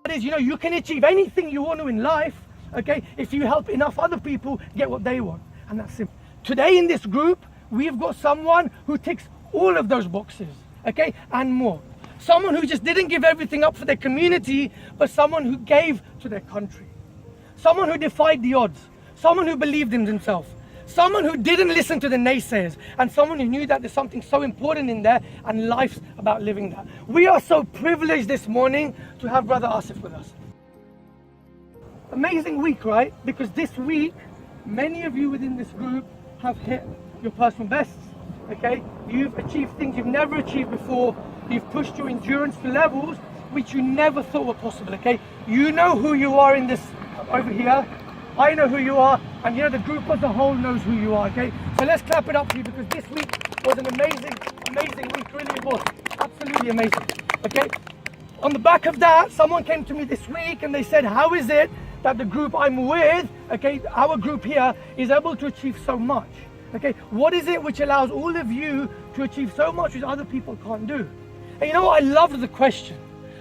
that is, you can achieve anything you want to in life, okay, if you help enough other people get what they want. And that's simple. Today in this group, we've got someone who ticks all of those boxes, okay, and more. Someone who just didn't give everything up for their community, but someone who gave to their country. Someone who defied the odds. Someone who believed in himself. Someone who didn't listen to the naysayers, and someone who knew that there's something so important in there, and life's about living that. We are so privileged this morning to have Brother Aasif with us. Amazing week, right? Because this week, many of you within this group have hit your personal bests, okay? You've achieved things you've never achieved before. You've pushed your endurance to levels which you never thought were possible, okay? You know who you are in this over here. I know who you are, and the group as a whole knows who you are, okay? So let's clap it up for you, because this week was an amazing week, really it was. Absolutely amazing, okay? On the back of that, someone came to me this week and they said, how is it that the group I'm with, okay, our group here, is able to achieve so much? Okay, what is it which allows all of you to achieve so much which other people can't do? And you know what? I loved the question,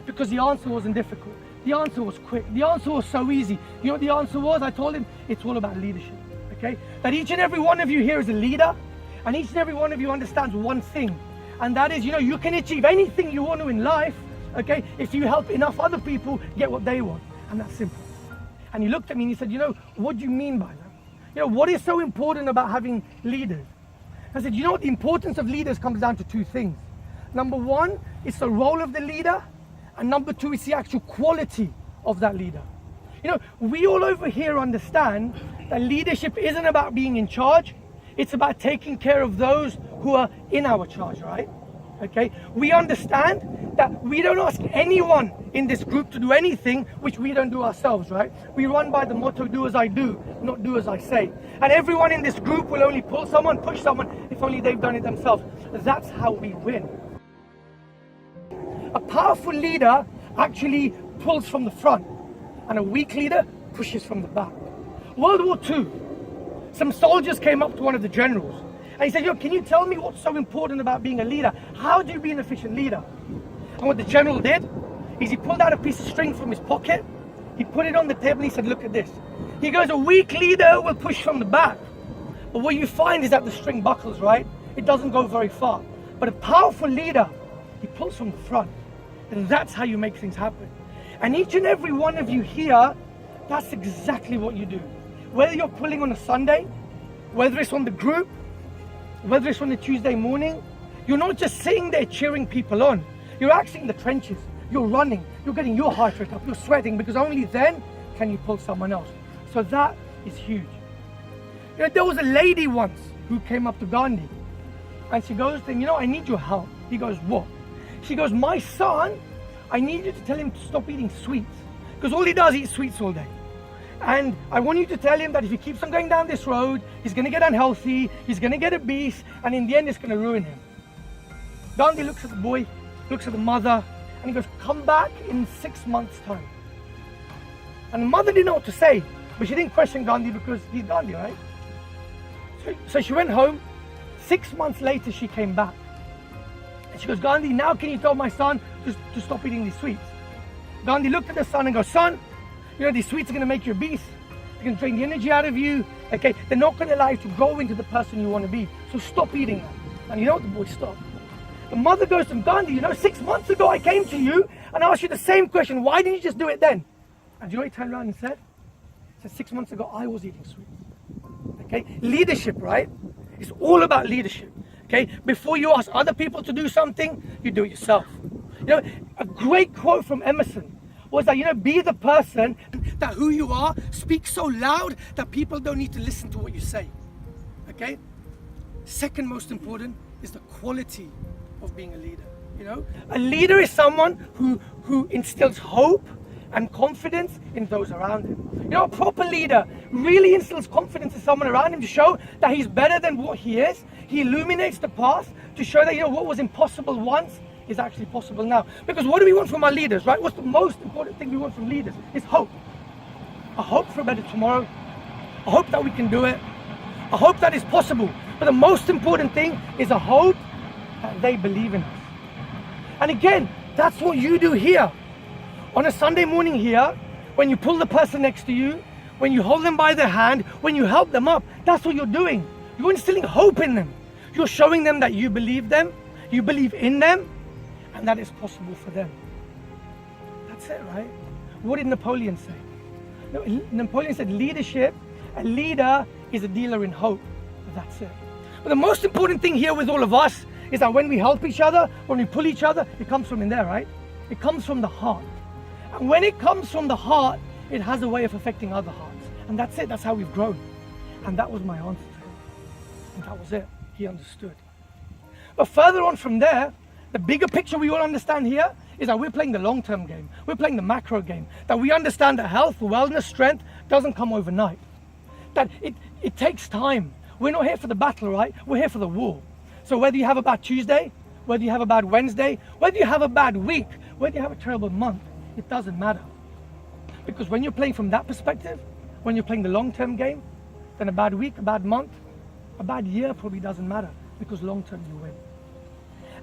because the answer wasn't difficult. The answer was quick. The answer was so easy. You know what the answer was? I told him it's all about leadership, okay? That each and every one of you here is a leader, and each and every one of you understands one thing, and that is, you can achieve anything you want to in life, okay, if you help enough other people get what they want. And that's simple. And he looked at me and he said, what do you mean by that? What is so important about having leaders? I said, what the importance of leaders comes down to two things. Number one, it's the role of the leader. And number two, it's the actual quality of that leader. We all over here understand that leadership isn't about being in charge. It's about taking care of those who are in our charge, right? Okay? We understand that we don't ask anyone in this group to do anything which we don't do ourselves, right? We run by the motto, do as I do, not do as I say. And everyone in this group will only push someone, if only they've done it themselves. That's how we win. A powerful leader actually pulls from the front, and a weak leader pushes from the back. World War II, some soldiers came up to one of the generals, and he said, can you tell me what's so important about being a leader? How do you be an efficient leader? And what the general did is he pulled out a piece of string from his pocket, he put it on the table, and he said, look at this. He goes, a weak leader will push from the back. But what you find is that the string buckles, right? It doesn't go very far. But a powerful leader, he pulls from the front. And that's how you make things happen. And each and every one of you here, that's exactly what you do. Whether you're pulling on a Sunday, whether it's on the group, whether it's on a Tuesday morning, you're not just sitting there cheering people on. You're actually in the trenches. You're running. You're getting your heart rate up. You're sweating, because only then can you pull someone else. So that is huge. There was a lady once who came up to Gandhi, and she goes to him, I need your help. He goes, what? She goes, my son, I need you to tell him to stop eating sweets, because all he does is eat sweets all day. And I want you to tell him that if he keeps on going down this road, he's going to get unhealthy, he's going to get obese, and in the end it's going to ruin him. Gandhi looks at the boy, looks at the mother, and he goes, come back in 6 months' time. And the mother didn't know what to say, but she didn't question Gandhi because he's Gandhi, right? So she went home. 6 months later, she came back. And she goes, Gandhi, now can you tell my son to stop eating these sweets? Gandhi looked at the son and goes, son, these sweets are going to make you obese. They're going to drain the energy out of you. Okay, they're not going to allow you to grow into the person you want to be. So stop eating them. And you know what? The boy stopped. The mother goes to him, Gandhi, 6 months ago I came to you and I asked you the same question. Why didn't you just do it then? And do you know what he turned around and said? He said, 6 months ago I was eating sweets. Okay, leadership, right? It's all about leadership. Okay, before you ask other people to do something, you do it yourself. A great quote from Emerson was that, be the person that who you are, speak so loud that people don't need to listen to what you say. Okay? Second most important is the quality of being a leader. A leader is someone who instills hope and confidence in those around him. A proper leader really instills confidence in someone around him to show that he's better than what he is. He illuminates the path to show that, what was impossible once is actually possible now. Because what do we want from our leaders, right? What's the most important thing we want from leaders? It's hope. A hope for a better tomorrow. A hope that we can do it. A hope that is possible. But the most important thing is a hope that they believe in us. And again, that's what you do here. On a Sunday morning here, when you pull the person next to you, when you hold them by the hand, when you help them up, that's what you're doing. You're instilling hope in them. You're showing them that you believe them, you believe in them, and that it's possible for them. That's it, right? What did Napoleon say? No, Napoleon said leadership, a leader is a dealer in hope. That's it. But the most important thing here with all of us is that when we help each other, when we pull each other, it comes from in there, right? It comes from the heart. And when it comes from the heart, it has a way of affecting other hearts. And that's it. That's how we've grown. And that was my answer to him. And that was it. He understood. But further on from there, the bigger picture we all understand here is that we're playing the long-term game. We're playing the macro game. That we understand that health, wellness, strength doesn't come overnight. That it takes time. We're not here for the battle, right? We're here for the war. So whether you have a bad Tuesday, whether you have a bad Wednesday, whether you have a bad week, whether you have a terrible month, it doesn't matter. Because when you're playing from that perspective, when you're playing the long-term game, then a bad week, a bad month, a bad year probably doesn't matter, because long-term you win.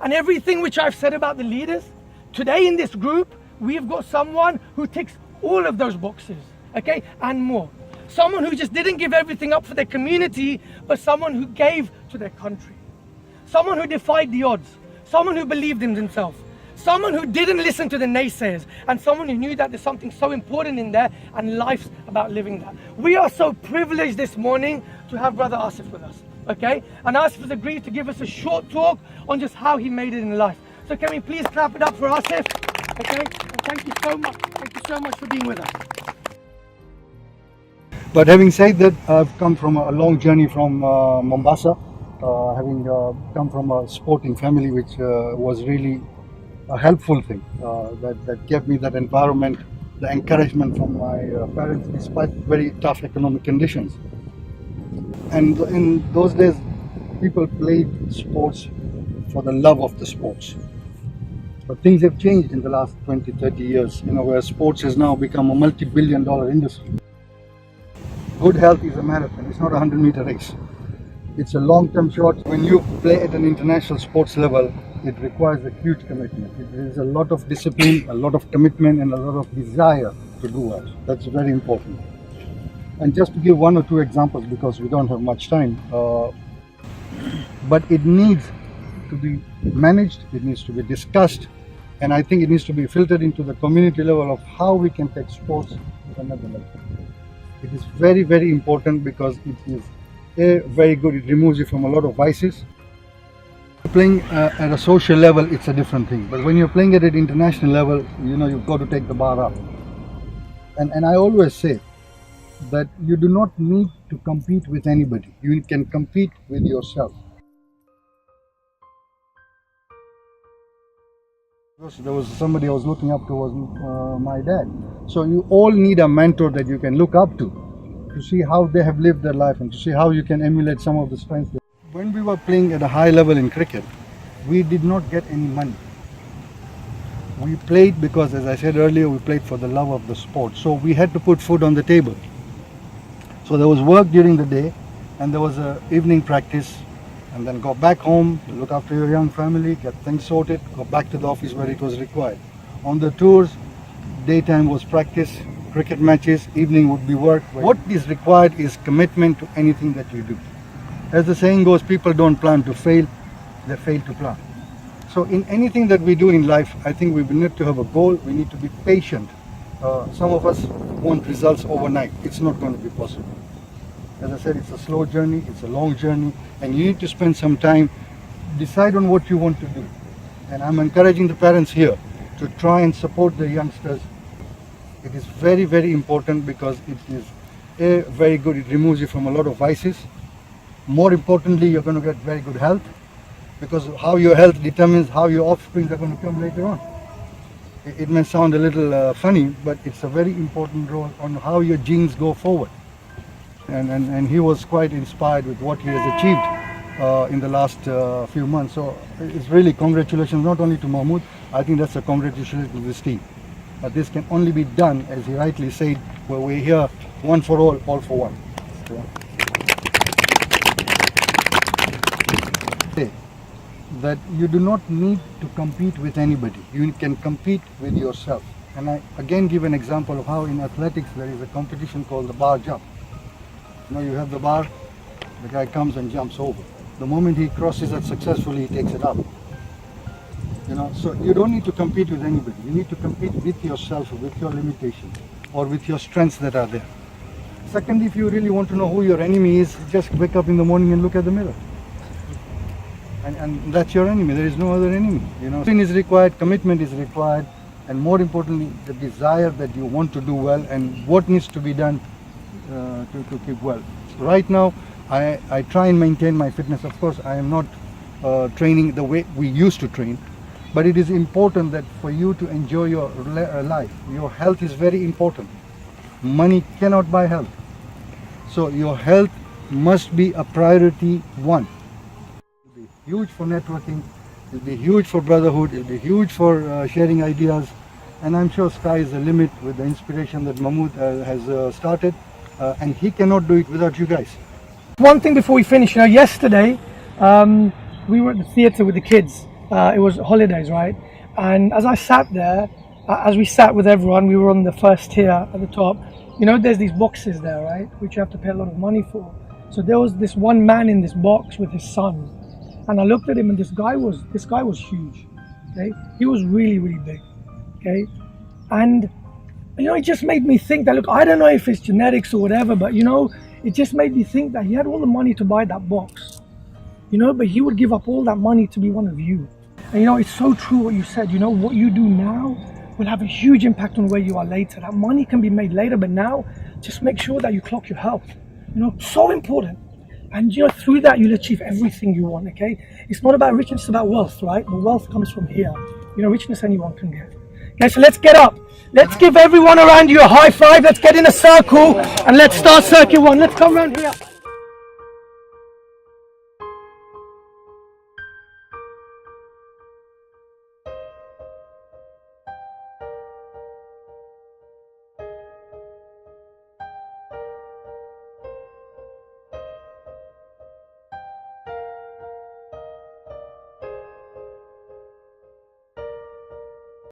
And everything which I've said about the leaders, today in this group, we've got someone who ticks all of those boxes, okay, and more. Someone who just didn't give everything up for their community, but someone who gave to their country. Someone who defied the odds. Someone who believed in himself. Someone who didn't listen to the naysayers. And someone who knew that there's something so important in there, and life's about living that. We are so privileged this morning to have Brother Aasif with us, okay? And Aasif has agreed to give us a short talk on just how he made it in life. So can we please clap it up for Aasif, okay? And thank you so much. Thank you so much for being with us. But having said that, I've come from a long journey from Mombasa, having come from a sporting family, which was really a helpful thing that gave me that environment, the encouragement from my parents despite very tough economic conditions. And in those days, people played sports for the love of the sports. But things have changed in the last 20, 30 years, where sports has now become a multi-billion-dollar industry. Good health is a marathon, it's not a 100-meter race. It's a long-term shot. When you play at an international sports level, it requires a huge commitment. There is a lot of discipline, a lot of commitment, and a lot of desire to do well. That's very important. And just to give one or two examples, because we don't have much time, but it needs to be managed, it needs to be discussed, and I think it needs to be filtered into the community level of how we can take sports to another level. It is very, very important because it is very good. It removes you from a lot of vices. Playing at a social level, it's a different thing. But when you're playing at an international level, you've got to take the bar up. And I always say that you do not need to compete with anybody. You can compete with yourself. There was somebody I was looking up to, was my dad. So you all need a mentor that you can look up to see how they have lived their life and to see how you can emulate some of the strengths. When we were playing at a high level in cricket, we did not get any money. We played because, as I said earlier, we played for the love of the sport. So we had to put food on the table. So there was work during the day, and there was an evening practice, and then go back home, look after your young family, get things sorted, go back to the office where it was required. On the tours, daytime was practice, cricket matches, evening would be work. What is required is commitment to anything that you do. As the saying goes, people don't plan to fail, they fail to plan. So in anything that we do in life, I think we need to have a goal, we need to be patient. Some of us want results overnight. It's not going to be possible. As I said, it's a slow journey, it's a long journey, and you need to spend some time, decide on what you want to do. And I'm encouraging the parents here to try and support the youngsters. It is very, very important because it is very good. It removes you from a lot of vices. More importantly, you're going to get very good health, because how your health determines how your offspring are going to come later on. It may sound a little funny, but it's a very important role on how your genes go forward. And he was quite inspired with what he has achieved in the last few months. So it's really congratulations not only to Mahmood, I think that's a congratulations to this team. But this can only be done, as he rightly said, where we're here, one for all for one. Yeah. That you do not need to compete with anybody. You can compete with yourself. And I again give an example of how in athletics there is a competition called the bar jump. You have the bar, the guy comes and jumps over. The moment he crosses it successfully, he takes it up. So you don't need to compete with anybody. You need to compete with yourself, with your limitations, or with your strengths that are there. Secondly, if you really want to know who your enemy is, just wake up in the morning and look at the mirror. And that's your enemy. There is no other enemy. Discipline is required, commitment is required, and more importantly, the desire that you want to do well and what needs to be done to keep well. So right now, I try and maintain my fitness. Of course, I am not training the way we used to train, but it is important that for you to enjoy your life. Your health is very important. Money cannot buy health. So your health must be a priority one. It will be huge for networking, it will be huge for brotherhood, it will be huge for sharing ideas, and I'm sure sky is the limit with the inspiration that Mahmood has started, and he cannot do it without you guys. One thing before we finish, yesterday we were at the theatre with the kids. It was holidays, right? And as I sat there, as we sat with everyone, we were on the first tier at the top. There's these boxes there, right? Which you have to pay a lot of money for. So there was this one man in this box with his son. And I looked at him, and this guy was huge, okay? He was really, really big, okay? And, it just made me think that, look, I don't know if it's genetics or whatever, but, it just made me think that he had all the money to buy that box, but he would give up all that money to be one of you. And, it's so true what you said, what you do now will have a huge impact on where you are later. That money can be made later, but now, just make sure that you clock your health, so important. And through that, you'll achieve everything you want, okay? It's not about richness, it's about wealth, right? The wealth comes from here. Richness anyone can get. Okay, so let's get up. Let's give everyone around you a high five. Let's get in a circle and let's start circle one. Let's come around here.